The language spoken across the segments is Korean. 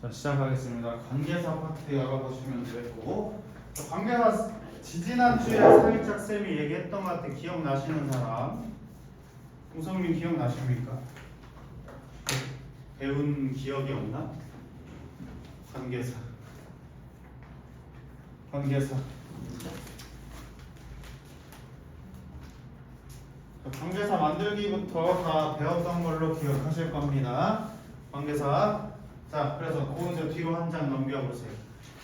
자, 시작하겠습니다. 관계사 파트 열어보시면 되겠고, 관계사 지지난주에 살짝 쌤이 얘기했던 것 같아. 기억나시는 사람? 우성민 기억나십니까? 배운 기억이 없나? 관계사 관계사 만들기부터 다 배웠던 걸로 기억하실 겁니다. 관계사. 자, 그래서 그거 뒤로 한 장 넘겨보세요.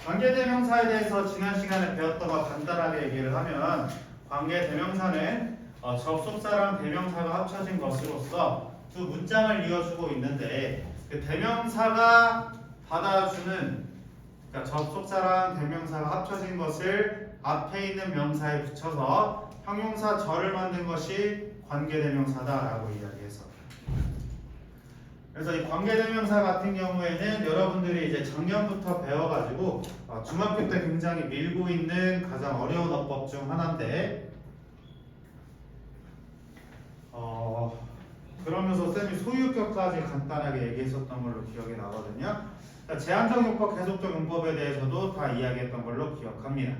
관계대명사에 대해서 지난 시간에 배웠던 거 간단하게 얘기를 하면, 관계대명사는 접속사랑 대명사가 합쳐진 것으로서 두 문장을 이어주고 있는데, 그 대명사가 받아주는, 그러니까 접속사랑 대명사가 합쳐진 것을 앞에 있는 명사에 붙여서 형용사 절을 만든 것이 관계대명사다라고 이야기해서, 그래서 이 관계대명사 같은 경우에는 여러분들이 이제 작년부터 배워가지고 중학교 때 굉장히 밀고 있는 가장 어려운 어법 중 하나인데, 그러면서 쌤이 소유격까지 간단하게 얘기했었던 걸로 기억이 나거든요. 제한적 용법, 계속적 용법에 대해서도 다 이야기했던 걸로 기억합니다.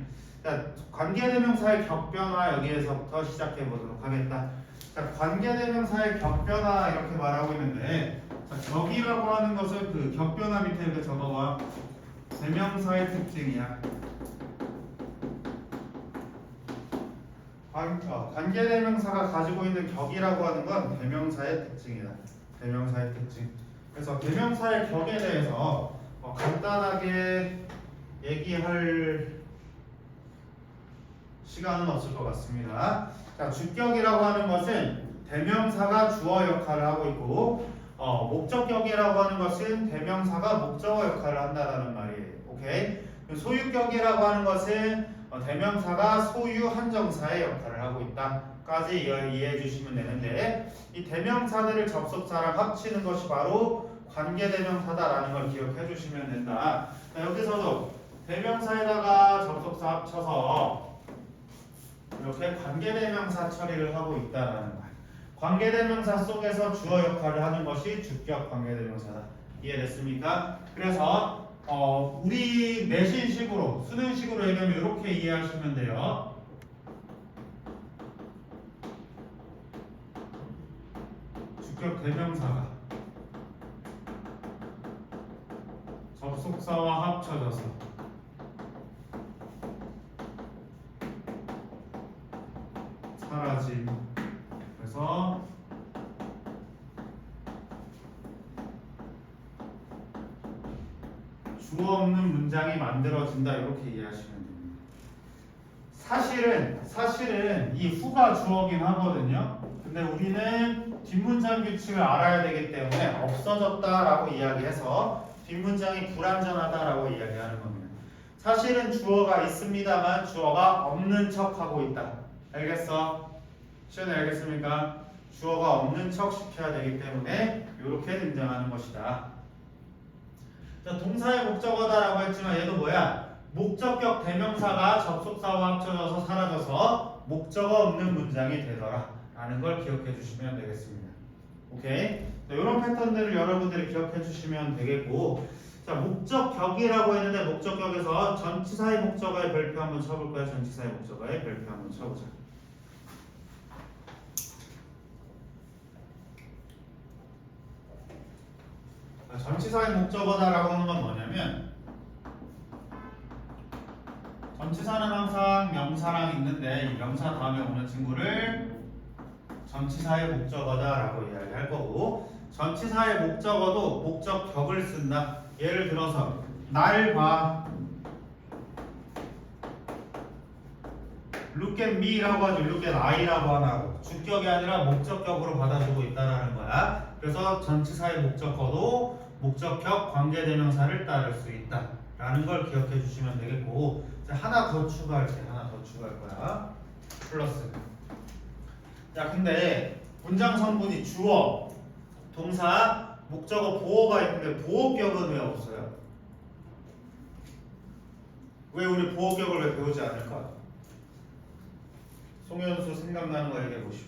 자, 관계대명사의 격변화 여기에서부터 시작해 보도록 하겠다. 자, 관계대명사의 격변화 이렇게 말하고 있는데, 자, 격이라고 하는 것은 그 격변화 밑에 이렇게 적어봐. 대명사의 특징이야. 관계대명사가 가지고 있는 격이라고 하는 건 대명사의 특징이다. 대명사의 특징. 그래서 대명사의 격에 대해서 간단하게 얘기할 시간은 없을 것 같습니다. 자, 주격이라고 하는 것은 대명사가 주어 역할을 하고 있고, 목적격이라고 하는 것은 대명사가 목적어 역할을 한다는 말이에요. 오케이? 소유격이라고 하는 것은 대명사가 소유 한정사의 역할을 하고 있다까지 이해해 주시면 되는데, 이 대명사들을 접속사랑 합치는 것이 바로 관계대명사다라는 걸 기억해 주시면 된다. 자, 여기서도 대명사에다가 접속사 합쳐서 이렇게 관계대명사 처리를 하고 있다라는 말. 관계대명사 속에서 주어 역할을 하는 것이 주격 관계대명사다. 이해됐습니까? 그래서 우리 내신식으로, 수능식으로 얘기하면 이렇게 이해하시면 돼요. 주격 대명사가 접속사와 합쳐져서 사라짐. 그래서 주어 없는 문장이 만들어진다, 이렇게 이해하시면 됩니다. 사실은 이 후가 주어긴 하거든요. 근데 우리는 뒷문장 규칙을 알아야 되기 때문에 없어졌다라고 이야기해서 뒷문장이 불완전하다라고 이야기하는 겁니다. 사실은 주어가 있습니다만 주어가 없는 척하고 있다. 알겠어? 시연이 알겠습니까? 주어가 없는 척 시켜야 되기 때문에 이렇게 등장하는 것이다. 자, 동사의 목적어다라고 했지만 얘도 뭐야? 목적격 대명사가 접속사와 합쳐져서 사라져서 목적어 없는 문장이 되더라 라는 걸 기억해 주시면 되겠습니다. 오케이? 자, 이런 패턴들을 여러분들이 기억해 주시면 되겠고, 자, 목적격이라고 했는데 목적격에서 전치사의 목적어의 별표 한번 쳐볼 거야. 전치사의 목적어의 별표 한번 쳐보자. 전치사의 목적어다라고 하는 건 뭐냐면, 전치사는 항상 명사랑 있는데 이 명사 다음에 오는 친구를 전치사의 목적어다라고 이야기할 거고, 전치사의 목적어도 목적격을 쓴다. 예를 들어서 날 봐, look at me라고 하죠. look at I라고 하나고 주격이 아니라 목적격으로 받아주고 있다라는 거야. 그래서 전치사의 목적어도 목적격 관계대명사를 따를 수 있다라는 걸 기억해 주시면 되겠고, 하나 더 추가할 거야. 플러스. 자, 근데 문장 성분이 주어, 동사, 목적어, 보어가 있는데 보어격은 왜 없어요? 왜 우리 보어격을 왜 배우지 않을까? 송현수 생각나는 거 얘기해 보시오.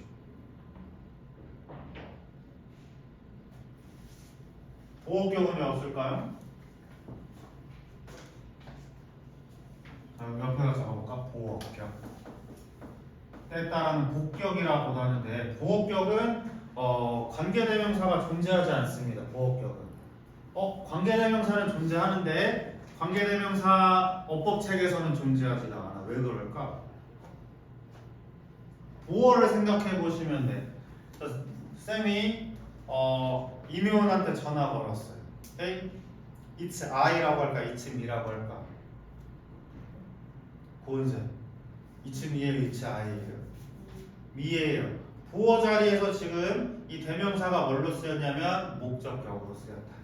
보어격은 왜 없을까요? 옆에다 적어볼까? 보호격. 때에 따라는 복격이라고도 하는데 보호격은 관계대명사가 존재하지 않습니다. 보호격은. 관계대명사는 존재하는데 관계대명사 어법책에서는 존재하지가 않아. 왜 그럴까? 보호를 생각해 보시면 돼. 쌤이 이미원한테 전화 걸었어요. Okay? It's I라고 할까? It's me라고 할까? 고은생. It's me예요? It's I예요? 미예요. 보호 자리에서 지금 이 대명사가 뭘로 쓰였냐면 목적격으로 쓰였다.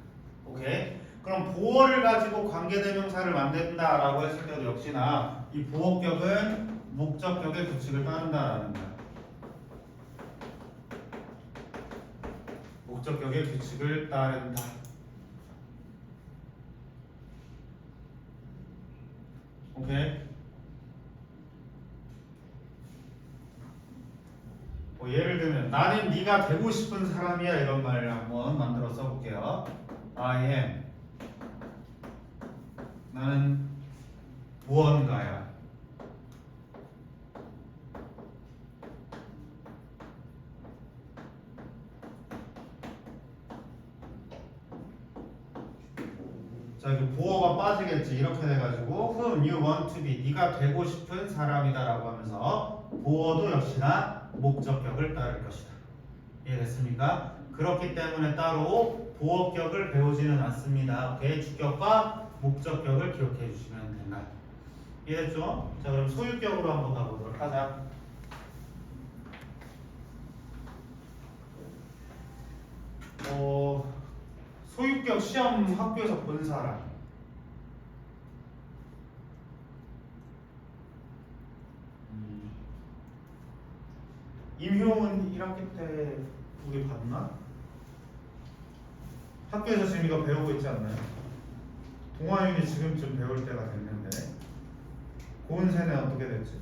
오케이? 그럼 보호를 가지고 관계대명사를 만든다라고 했을 때도 역시나 이 보호격은 목적격의 규칙을 따른다라는 거야. 목적격의 규칙을 따른다. 오케이? 예를 들면 나는 네가 되고 싶은 사람이야 이런 말을 한번 만들어 써볼게요. I am. 나는 무언가야. 자, 이게 보어가 빠지겠지. 이렇게 돼가지고 whom you want to be. 네가 되고 싶은 사람이다라고 하면서 보어도 역시나 목적격을 따를 것이다. 이해됐습니까? 그렇기 때문에 따로 보어격을 배우지는 않습니다. 오케이? 주격과 목적격을 기억해 주시면 된다. 이해됐죠? 자, 그럼 소유격으로 한번 가보도록 하자. 소유격 시험 학교에서 본 사람. 임효은 1학기 때 우리 봤나? 학교에서 지금 이거 배우고 있지 않나요? 동아윤이 지금쯤 배울 때가 됐는데 고은세는 어떻게 됐지?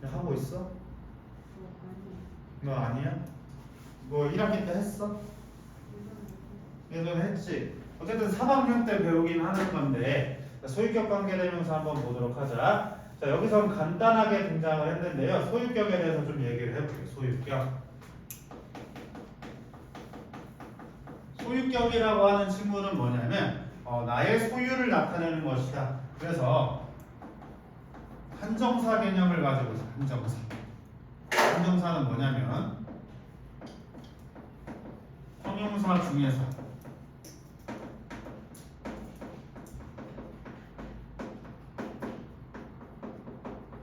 하고 있어? 너 아니야? 뭐 1학기 때 했어? 얘는 했지. 어쨌든 3학년 때 배우긴 하는 건데 소유격 관계대명사 한번 보도록 하자. 자, 여기서는 간단하게 등장을 했는데요. 소유격에 대해서 좀 얘기를 해볼게요. 소유격. 소유격이라고 하는 친구는 뭐냐면 나의 소유를 나타내는 것이다. 그래서 한정사 개념을 가지고 있어. 한정사. 한정사는 뭐냐면 형용사 중에서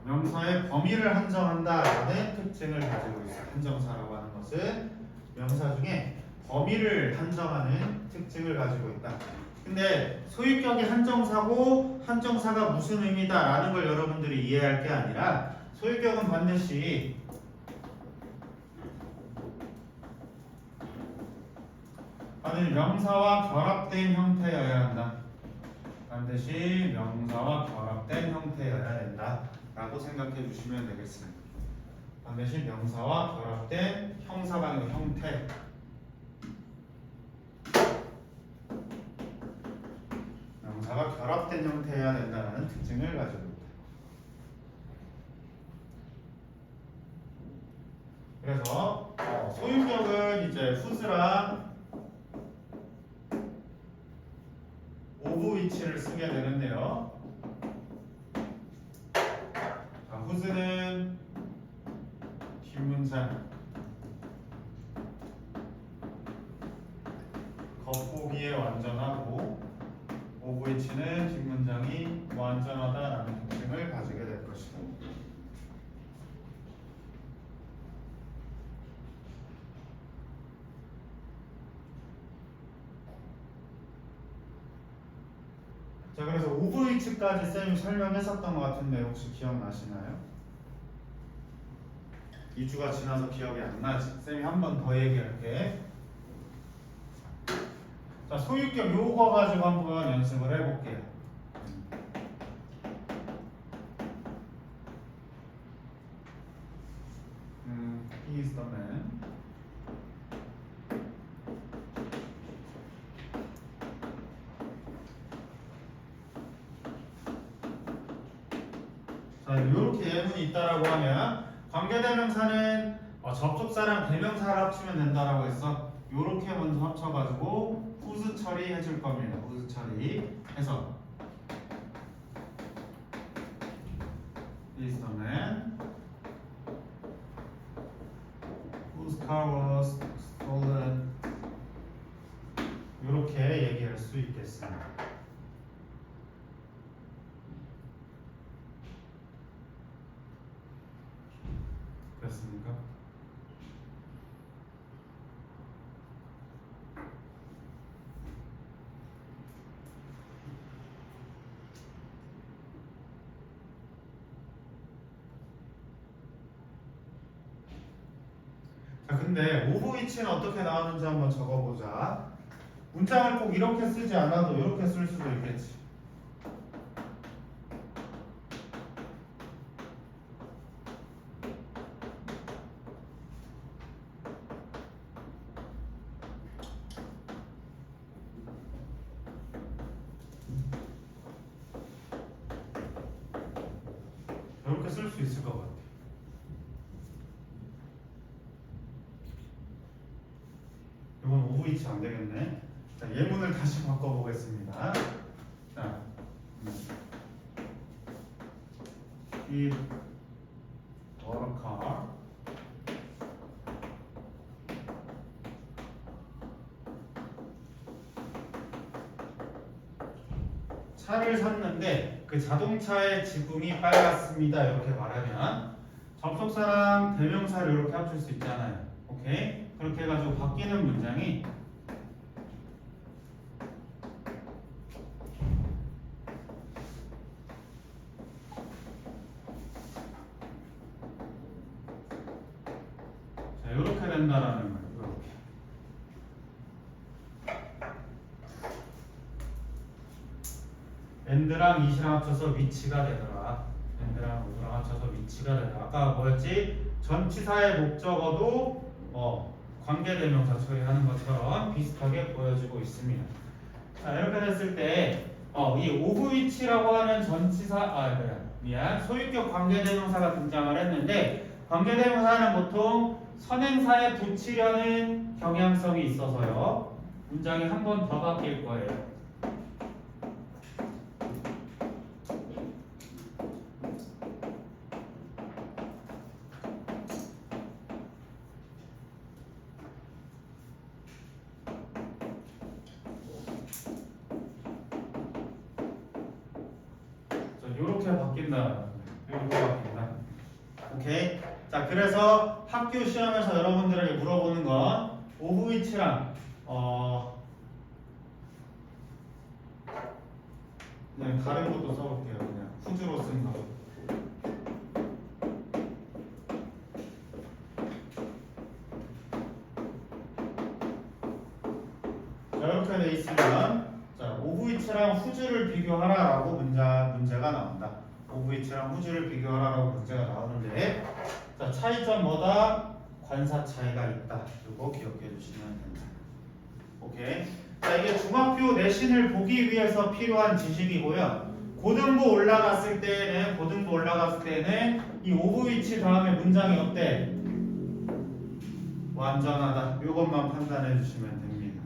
명사의 범위를 한정한다라는 특징을 가지고 있어. 한정사라고 하는 것은 명사 중에 범위를 한정하는 특징을 가지고 있다. 근데 소유격이 한정사고 한정사가 무슨 의미다라는 걸 여러분들이 이해할 게 아니라 소유격은 반드시 명사와 결합된 형태여야 한다. 반드시 명사와 결합된 형태여야 된다 라고 생각해 주시면 되겠습니다. 반드시 명사와 결합된 형사방의 형태. 명사가 결합된 형태여야 된다는 특징을 가지고 있다. 그래서 소유격은 이제 whose랑 of 위치를 쓰게 되는데요. 자, whose는 뒷문장 겉보기에 완전하고 of 위치는 뒷문장이 완전하다라는 특징을 가지게 될 것이다. 자, 그래서 of 위치까지 쌤이 설명했었던 것 같은데 혹시 기억나시나요? 2주가 지나서 기억이 안 나지? 쌤이 한 번 더 얘기할게. 자, 소유격 요거 가지고 한번 연습을 해볼게요. He is the man. 자, 이렇게 예문이 있다라고 하면 관계대명사는 접속사랑 대명사를 합치면 된다라고 했어. 이렇게 먼저 합쳐가지고 후스 처리해 줄 겁니다. 후스 처리해서 This is the man whose car was stolen. 이렇게 얘기할 수 있겠습니다. 그렇습니까? 자, 근데 오브 위치는 어떻게 나오는지 한번 적어보자. 문장을 꼭 이렇게 쓰지 않아도 이렇게 쓸 수도 있겠지. 이렇게 쓸 수 있을 것 같아. 이건 오브 위치 안 되겠네. 자, 예문을 다시 바꿔보겠습니다. 자, 이 car 차를 샀는데 그 자동차의 지붕이 빨갛습니다. 이렇게 말하면 접속사랑 대명사를 이렇게 합칠 수 있잖아요. 오케이? 그렇게 해가지고 바뀌는 문장이 자, 이렇게 된다라는 거예요. 이렇게. and랑 it이랑 합쳐서 위치가 되더라. and랑 it랑 합쳐서 위치가 되더라. 아까 뭐였지? 전치사의 목적어도 관계대명사 처리하는 것처럼 비슷하게 보여지고 있습니다. 자, 이렇게 됐을 때 이 오브 위치라고 하는 전치사 소유격 관계대명사가 등장을 했는데 관계대명사는 보통 선행사에 붙이려는 경향성이 있어서요. 문장이 한 번 더 바뀔 거예요. 이렇게 바뀐다. 이렇게 바뀐다. 오케이. 자, 그래서 학교 시험에서 여러분들에게 물어보는 건 오브 위치랑 그냥 다른 것도 써볼게요. 그냥 후주로 쓴 거. 자, 이렇게 돼 있으면 자, 오브 위치랑 후주를 비교하라라고 문제가 나온다. 오브 위치랑 후주를 비교하라라고 문제가 나오는데 자, 차이점 뭐다? 관사 차이가 있다. 이거 기억해 주시면 됩니다. 오케이. 자, 이게 중학교 내신을 보기 위해서 필요한 지식이고요. 고등부 올라갔을 때는 이 오브 위치 다음에 문장이 어때? 완전하다. 이것만 판단해 주시면 됩니다.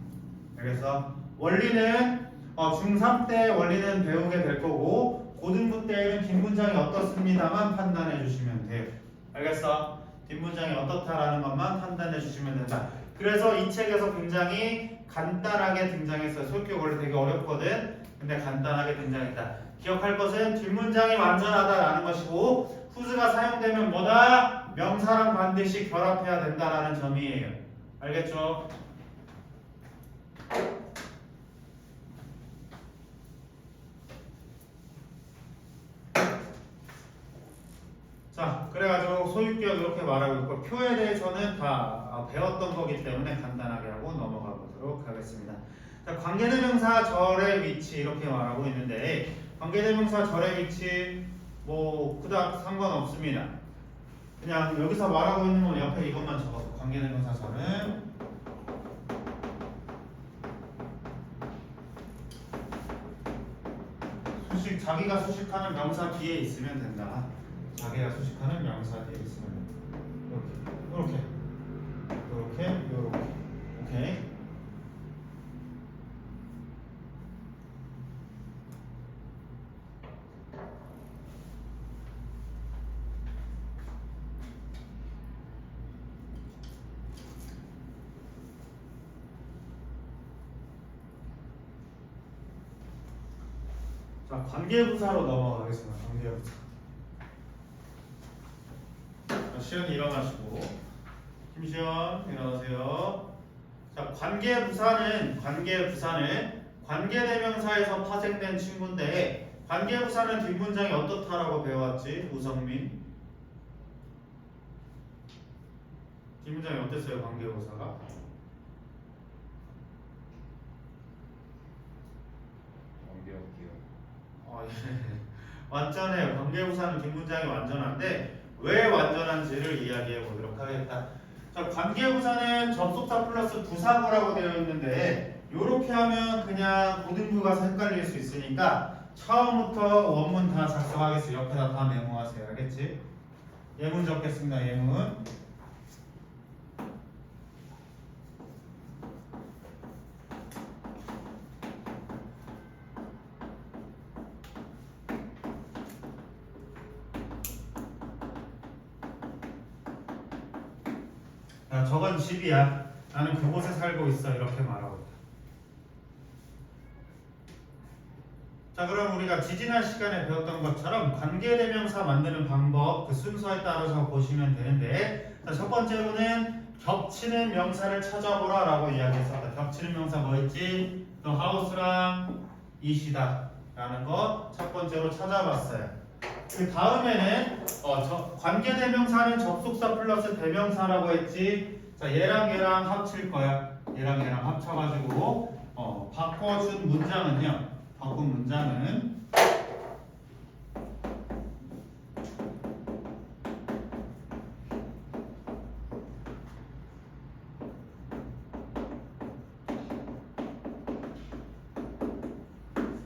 그래서 원리는 중3 때 원리는 배우게 될 거고 고등부 때는 뒷문장이 어떻습니다만 판단해 주시면 돼요. 알겠어? 뒷문장이 어떻다라는 것만 판단해 주시면 된다. 그래서 이 책에서 굉장히 간단하게 등장했어요. 소유격 원래 되게 어렵거든. 근데 간단하게 등장했다. 기억할 것은 뒷문장이 완전하다라는 것이고 후즈가 사용되면 뭐다? 명사랑 반드시 결합해야 된다라는 점이에요. 알겠죠? 자, 그래가지고 소유격 이렇게 말하고 있고 표에 대해서는 다 배웠던 거기 때문에 간단하게 하고 넘어가 보도록 하겠습니다. 자, 관계대명사 절의 위치 이렇게 말하고 있는데 관계대명사 절의 위치 뭐 그닥 상관없습니다. 그냥 여기서 말하고 있는 건 옆에 이것만 적어서 관계대명사 절은 자기가 수식하는 명사 뒤에 있으면 된다. 자기가 수식하는 명사 뒤에 쓰면 이렇게 오케이. 자, 관계부사로 넘어가겠습니다. 관계부사. 자, 시연 일어나시고 김시연 일어나세요. 자, 관계부사는 관계대명사에서 파생된 친구인데 관계부사는 뒷문장이 어떻다라고 배워왔지? 우성민. 뒷문장이 어땠어요? 관계부사가? 완전해요. 관계부사는 뒷문장이 완전한데 왜 완전한지를 이야기해 보도록 하겠다. 자, 관계부사는 접속사 플러스 부사구라고 되어 있는데 이렇게 하면 그냥 고등부가서 헷갈릴 수 있으니까 처음부터 원문 다 작성하겠어요. 옆에다 다 메모하세요. 알겠지? 예문 적겠습니다. 예문. 야, 저건 집이야. 나는 그곳에 살고 있어. 이렇게 말하고 있다. 자, 그럼 우리가 지지난 시간에 배웠던 것처럼 관계대명사 만드는 방법 그 순서에 따라서 보시면 되는데, 자, 첫 번째로는 겹치는 명사를 찾아보라 라고 이야기했었다. 겹치는 명사 뭐였지? The house랑 it이다 라는 거 첫 번째로 찾아봤어요. 그 다음에는 관계대명사는 접속사 플러스 대명사라고 했지. 자, 얘랑 합칠 거야. 얘랑 합쳐가지고 바꿔준 문장은요. 바꾼 문장은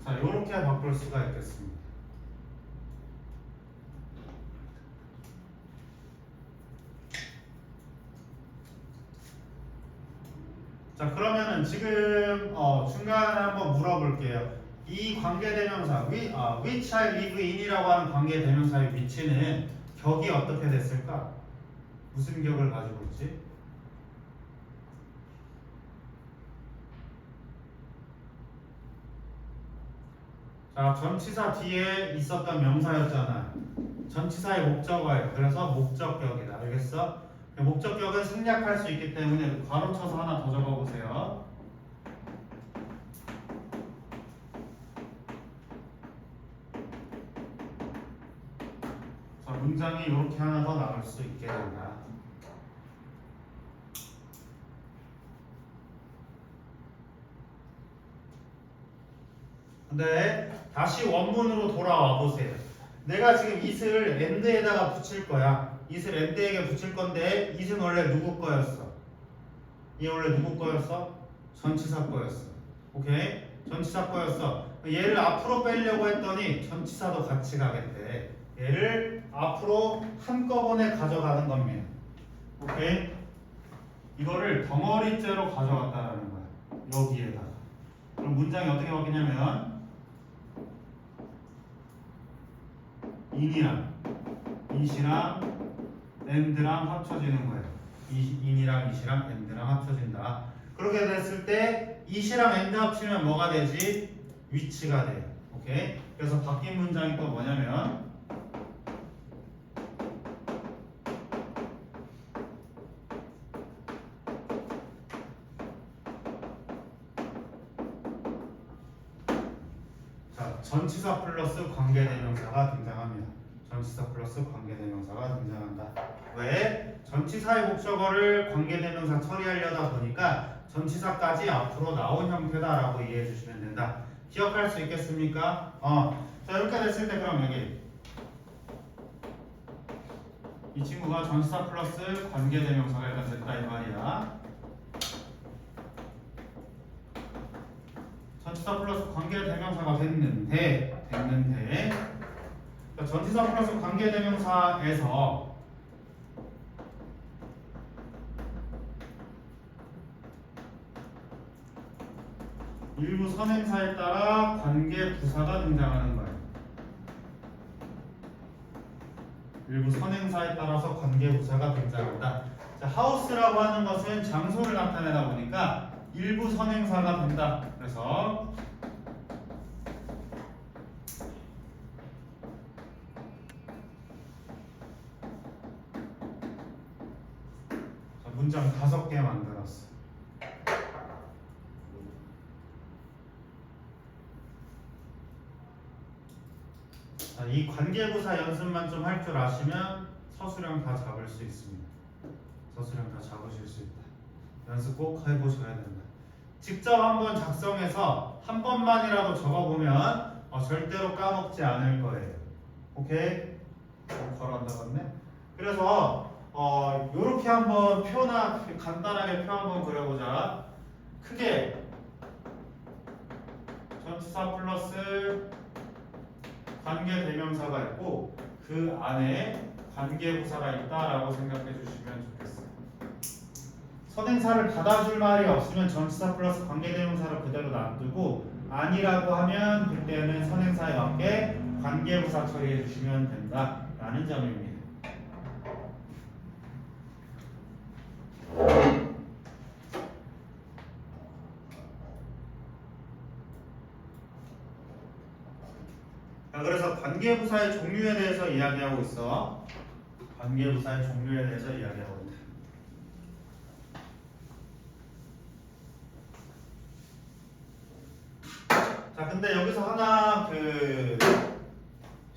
자, 요렇게 바꿀 수가 있겠습니다. 자, 그러면은 지금 중간에 한번 물어볼게요. 이 관계대명사 which I live in이라고 하는 관계대명사의 위치는 격이 어떻게 됐을까? 무슨 격을 가지고 있지? 자, 전치사 뒤에 있었던 명사였잖아. 전치사의 목적어예요. 그래서 목적격이다. 알겠어? 목적격은 생략할 수 있기 때문에 괄호쳐서 하나 더 적어보세요. 자, 문장이 이렇게 하나 더 나올 수 있게 된다. 근데 다시 원문으로 돌아와 보세요. 내가 지금 it을 and에다가 붙일 거야. it을 and에게 붙일 건데 it은 원래 누구 거였어? 얘 원래 누구 거였어? 전치사 거였어. 오케이? 전치사 거였어. 얘를 앞으로 빼려고 했더니 전치사도 같이 가겠대. 얘를 앞으로 한꺼번에 가져가는 겁니다. 오케이? 이거를 덩어리째로 가져갔다라는 거야. 여기에다가. 그럼 문장이 어떻게 바뀌냐면 in이랑 it이랑 and랑 합쳐지는 거예요. in이랑 it이랑 and랑 합쳐진다. 그렇게 됐을 때 it이랑 and 합치면 뭐가 되지? which가 돼요. 오케이? 그래서 바뀐 문장이 또 뭐냐면 전치사 플러스 관계대명사가 등장합니다. 전치사 플러스 관계대명사가 등장한다. 왜? 전치사의 목적어를 관계대명사 처리하려다 보니까 전치사까지 앞으로 나온 형태다라고 이해해 주시면 된다. 기억할 수 있겠습니까? 자, 이렇게 됐을 때 그럼 여기 이 친구가 전치사 플러스 관계대명사가 일단 됐다 이 말이야. 전치사 플러스 관계대명사가 됐는데 자, 전치사 플러스 관계대명사에서 일부 선행사에 따라 관계부사가 등장하는 거예요. 일부 선행사에 따라서 관계부사가 등장한다. 자, 하우스라고 하는 것은 장소를 나타내다 보니까 일부 선행사가 된다. 그래서 자, 문장 5개 만들었어. 자, 이 관계부사 연습만 좀 할 줄 아시면 서술형 다 잡을 수 있습니다. 서술형 다 잡으실 수 있다. 연습 꼭 해보셔야 된다. 직접 한번 작성해서 한 번만이라도 적어보면 절대로 까먹지 않을 거예요. 오케이? 바로 안 나갔네. 그래서 요렇게 한번 표나 간단하게 표 한번 그려보자. 크게 전치사 플러스 관계대명사가 있고 그 안에 관계부사가 있다라고 생각해 주시면 좋겠어요. 선행사를 받아줄 말이 없으면 전치사 플러스 관계대명사를 그대로 놔두고 아니라고 하면 그때는 선행사에 맞게 관계부사 처리해 주시면 된다라는 점입니다. 자, 그래서 관계부사의 종류에 대해서 이야기하고 있어. 관계부사의 종류에 대해서 이야기하고 있다. 자, 근데 여기서 하나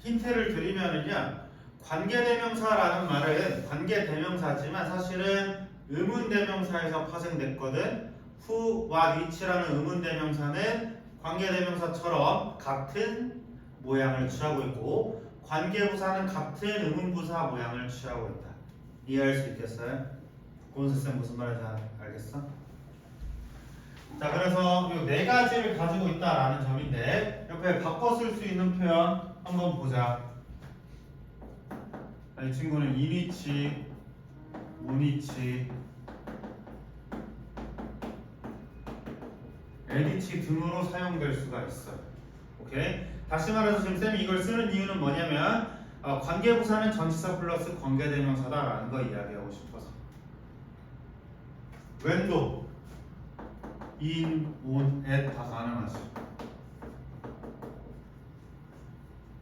힌트를 드리면은요, 관계대명사라는 말은 관계대명사지만 사실은 의문대명사에서 파생됐거든. who와 which라는 의문대명사는 관계대명사처럼 같은 모양을 취하고 있고 관계부사는 같은 의문부사 모양을 취하고 있다. 이해할 수 있겠어요? 고은수쌤 무슨 말인지 알겠어? 자, 그래서 이 4가지를 가지고 있다라는 점인데 옆에 바꿔 쓸 수 있는 표현 한번 보자. 자, 이 친구는 인위치, 문위치, 에디치 등으로 사용될 수가 있어요. 오케이? 다시 말해서 지금 쌤이 이걸 쓰는 이유는 뭐냐면 관계부사는 전치사 플러스 관계대명사다라는 거 이야기하고 싶어서. when도 in, on, at 다 가능하지.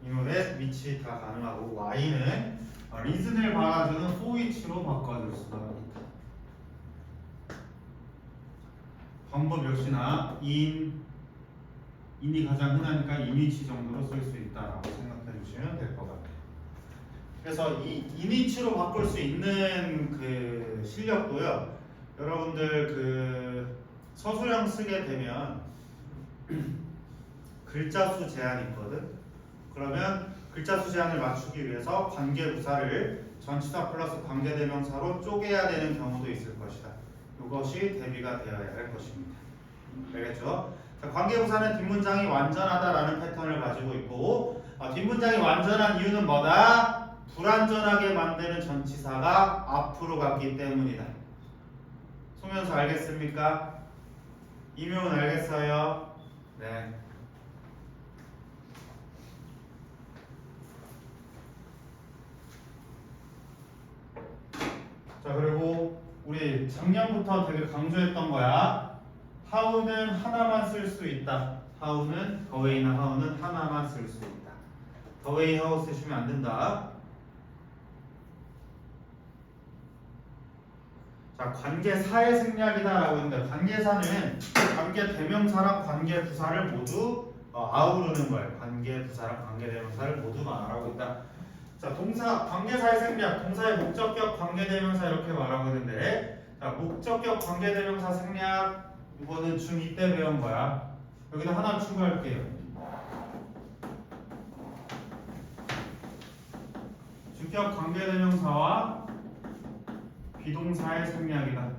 in, on, at, which 다 가능하고 y는 reason을 받아주는 for which로 바꿔줄 수가 있다. 방법 역시나 in이 가장 흔하니까 in위치 정도로 쓸 수 있다라고 생각해 주시면 될 것 같아요. 그래서 이 in위치로 바꿀 수 있는 그 실력도요. 여러분들 서술형 쓰게 되면 글자 수 제한이 있거든. 그러면 글자 수 제한을 맞추기 위해서 관계부사를 전치사 플러스 관계대명사로 쪼개야 되는 경우도 있을 것이다. 이것이 대비가 되어야 할 것입니다. 알겠죠? 자, 관계부사는 뒷문장이 완전하다라는 패턴을 가지고 있고 뒷문장이 완전한 이유는 뭐다? 불완전하게 만드는 전치사가 앞으로 갔기 때문이다. 소면서 알겠습니까? 이명은 알겠어요? 네. 자, 그리고 우리 작년부터 되게 강조했던 거야. how는 하나만 쓸 수 있다. how는 the way나 how는 하나만 쓸 수 있다. the way, how 쓰시면 안 된다. 자, 관계사의 생략이다라고 했는데 관계사는 관계대명사랑 관계부사를 모두 아우르는 거예요. 관계부사랑 관계대명사를 모두 말하고 있다. 자, 동사 관계사의 생략, 동사의 목적격 관계대명사 이렇게 말하고 있는데 자, 목적격 관계대명사 생략 이거는 중2 때 배운 거야. 여기다 하나 추가할게요. 주격 관계대명사와 비동사의 생략이다.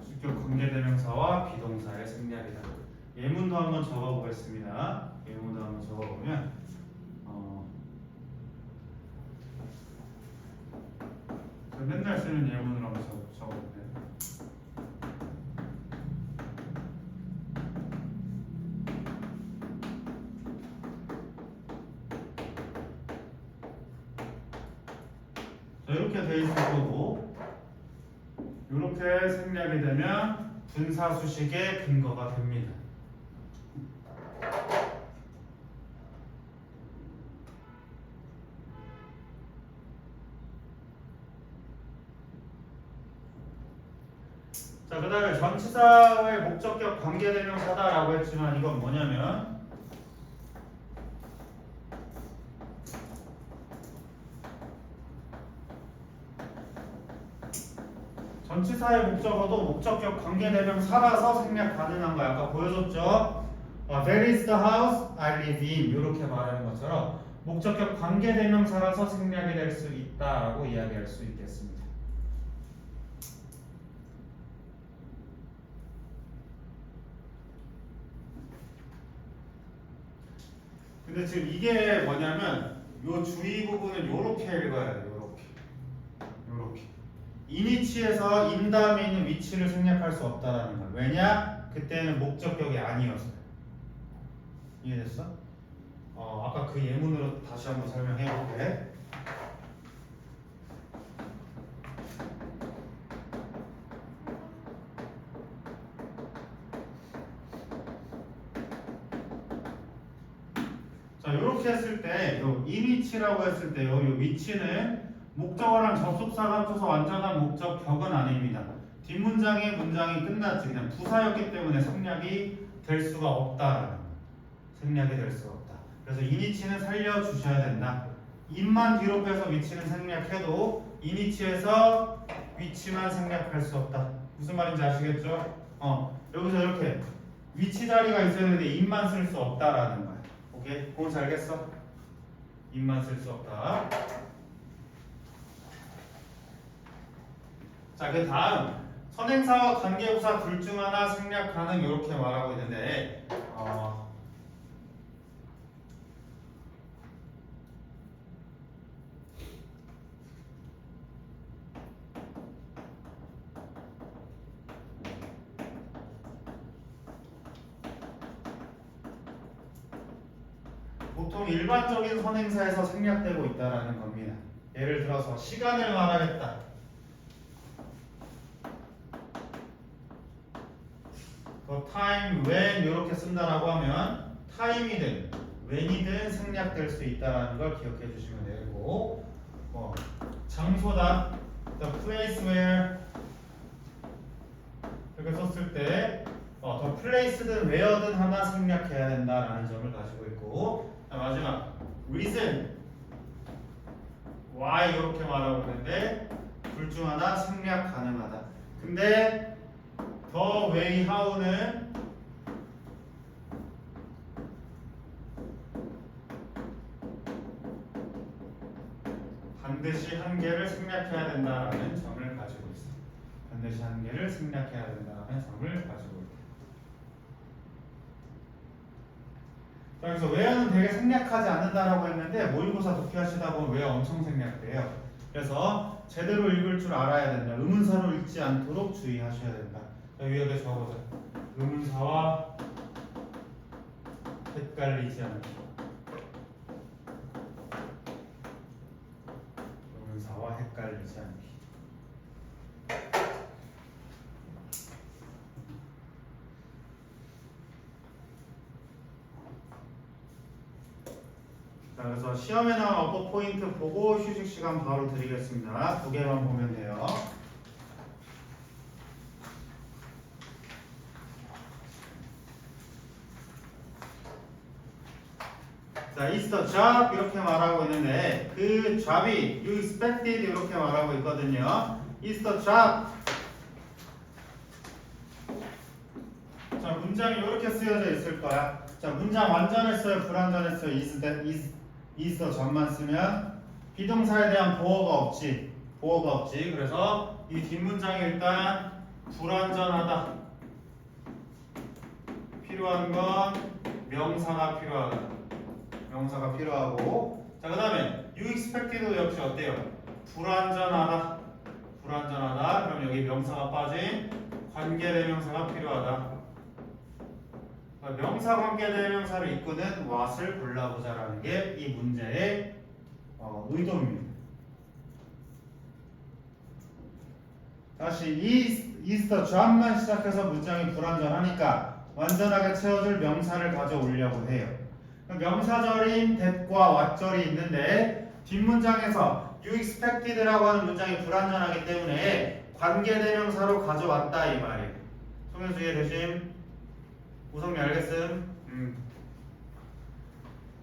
주격 관계대명사와 비동사의 생략이다. 예문도 한번 적어보겠습니다. 예문도 한번 적어보면 이렇게 돼 있을 거고 이렇게 생략이 되면 분사수식의 근거가 됩니다. 자, 그 다음에 전치사의 목적격 관계대명사다라고 했지만 이건 뭐냐면 전치사의 목적어도 목적격 관계대명사라서 생략 가능한 거 아까 보여줬죠? That is the house I live in 이렇게 말하는 것처럼 목적격 관계대명사라서 생략이 될 수 있다라고 이야기할 수 있겠습니다. 근데 지금 이게 뭐냐면 요 주의 부분을 이렇게 읽어야 돼요. 요렇게 이니치에서 인 다음에 있는 위치를 생략할 수 없다라는 거야. 왜냐? 그때는 목적격이 아니어서. 이해됐어? 아까 그 예문으로 다시 한번 설명해 볼게. 자, 이렇게 했을 때, 요 이니치라고 했을 때, 요 위치는 목적어랑 접속사가 합쳐서 완전한 목적격은 아닙니다. 뒷문장의 문장이 끝났지. 그냥 부사였기 때문에 생략이 될 수가 없다. 생략이 될 수가 없다. 그래서 이니치는 살려주셔야 된다. 인만 뒤로 빼서 위치는 생략해도 이니치에서 위치만 생략할 수 없다. 무슨 말인지 아시겠죠? 여기서 이렇게 위치 자리가 있어야 되는데 인만 쓸 수 없다라는 거야. 오케이? 그건 알겠어? 인만 쓸 수 없다. 자, 그 다음 선행사와 관계부사 둘 중 하나 생략 가능 이렇게 말하고 있는데 보통 일반적인 선행사에서 생략되고 있다라는 겁니다. 예를 들어서 시간을 말하겠다. time, when 이렇게 쓴다라고 하면 time이든 when이든 생략될 수 있다라는 걸 기억해 주시면 되고 장소다 the place where 이렇게 썼을 때 the place든 where든 하나 생략해야 된다라는 점을 가지고 있고 마지막 reason why 이렇게 말하고 있는데 둘 중 하나 생략 가능하다. 근데 the way how는 반드시 한 개를 생략해야 된다라는 점을 가지고 있어. 반드시 한 개를 생략해야 된다라는 점을 가지고 있다. 그래서 where는 되게 생략하지 않는다라고 했는데 모의고사 독해하시다 보면 where 엄청 생략돼요. 그래서 제대로 읽을 줄 알아야 된다. 의문사로 읽지 않도록 주의하셔야 된다. 위에 적어보자. 의문사와 헷갈리지 않기. 의문사와 헷갈리지 않기. 자, 그래서 시험에 나온 어법 포인트 보고 휴식 시간 바로 드리겠습니다. 두 개만 보면 돼요. 자, is the job 이렇게 말하고 있는데 그 job이 you expected 이렇게 말하고 있거든요. is the job. 자, 문장이 이렇게 쓰여져 있을 거야. 자, 문장 완전했어요, 불완전했어요? is the job만 쓰면 비동사에 대한 보어가 없지. 그래서 이 뒷문장이 일단 불완전하다. 필요한 건 명사가 필요하다. 명사가 필요하고 자, 그 다음에 you expected 역시 어때요? 불완전하다. 그럼 여기 명사가 빠진 관계대명사가 필요하다. 명사 관계대명사를 이끄는 what을 골라보자라는 게 이 문제의 의도입니다. 다시 is the job만 시작해서 문장이 불완전하니까 완전하게 채워줄 명사를 가져오려고 해요. 명사절인 that과 what절이 있는데 뒷문장에서 you expected라고 하는 문장이 불완전하기 때문에 관계대명사로 가져왔다 이 말이에요. 송현수 이해되심? 우성미 알겠음?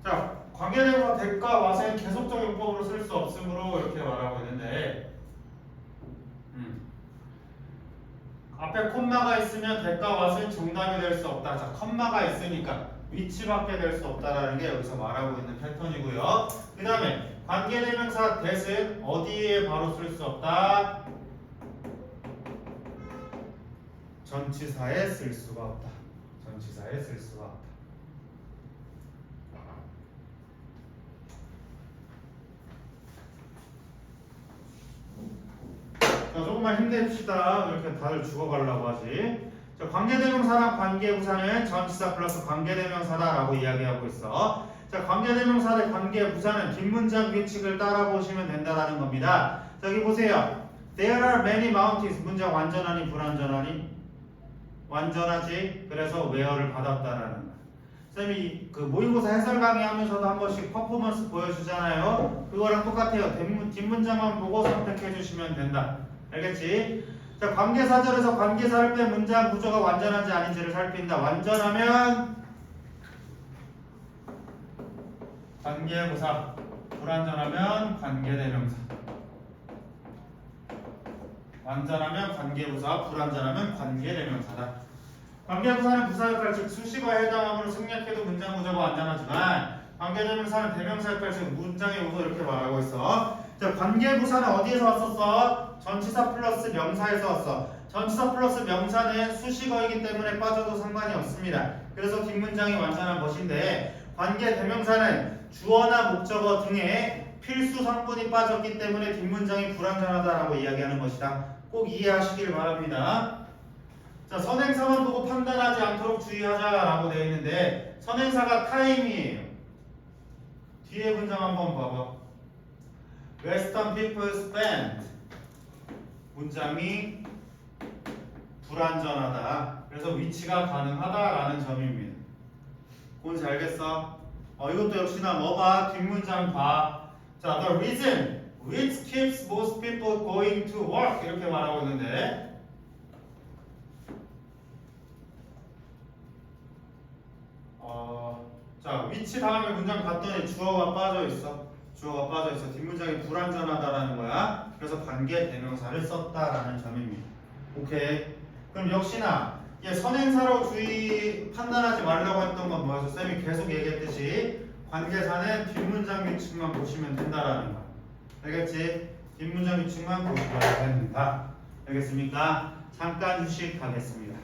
자, 관계대명사 that과 what은 계속적 용법으로 쓸 수 없으므로 이렇게 말하고 있는데 앞에 콤마가 있으면 that과 what은 정답이 될 수 없다. 자, 컴마가 있으니까 위치밖에 될 수 없다라는 게 여기서 말하고 있는 패턴이고요. 그 다음에 관계대명사 that은 어디에 바로 쓸 수 없다? 전치사에 쓸 수가 없다. 전치사에 쓸 수가 없다. 자, 조금만 힘냅시다. 이렇게 다들 죽어가려고 하지. 자, 관계대명사랑 관계부사는 전치사 플러스 관계대명사다라고 이야기하고 있어. 자, 관계대명사 대 관계부사는 뒷문장 규칙을 따라보시면 된다라는 겁니다. 자, 여기 보세요. There are many mountains. 문장 완전하니 불완전하니? 완전하지. 그래서 where를 받았다라는 거야. 쌤이 그 모의고사 해설 강의하면서도 한 번씩 퍼포먼스 보여주잖아요. 그거랑 똑같아요. 뒷문장만 보고 선택해 주시면 된다. 알겠지? 자, 관계사절에서 관계사를 뺀 문장 구조가 완전한지 아닌지를 살핀다. 완전하면 관계부사, 불완전하면 관계대명사. 완전하면 관계부사, 불완전하면 관계대명사다. 관계부사는 부사 역할 즉 수식어에 해당하므로 생략해도 문장 구조가 완전하지만 관계대명사는 대명사 역할 즉 문장의 요소 이렇게 말하고 있어. 자, 관계부사는 어디에서 왔었어? 전치사 플러스 명사에서 왔어. 전치사 플러스 명사는 수식어이기 때문에 빠져도 상관이 없습니다. 그래서 뒷문장이 완전한 것인데 관계대명사는 주어나 목적어 등의 필수 성분이 빠졌기 때문에 뒷문장이 불완전하다라고 이야기하는 것이다. 꼭 이해하시길 바랍니다. 자, 선행사만 보고 판단하지 않도록 주의하자라고 되어 있는데 선행사가 time이에요. 뒤에 문장 한번 봐봐. Western people spend. 문장이 불완전하다. 그래서 위치가 가능하다라는 점입니다. 뭔지 알겠어? 이것도 역시나 뭐가 뒷문장 봐. 자, the reason which keeps most people going to work 이렇게 말하고 있는데 자, 위치 다음에 문장 봤더니 주어가 빠져 있어. 주어가 빠져 있어. 뒷문장이 불완전하다라는 거야. 그래서 관계 대명사를 썼다라는 점입니다. 오케이. 그럼 역시나 선행사로 판단하지 말라고 했던 건 뭐였어? 쌤이 계속 얘기했듯이 관계사는 뒷문장 규칙만 보시면 된다라는 거야. 알겠지? 뒷문장 규칙만 보시면 된다. 알겠습니까? 잠깐 휴식하겠습니다.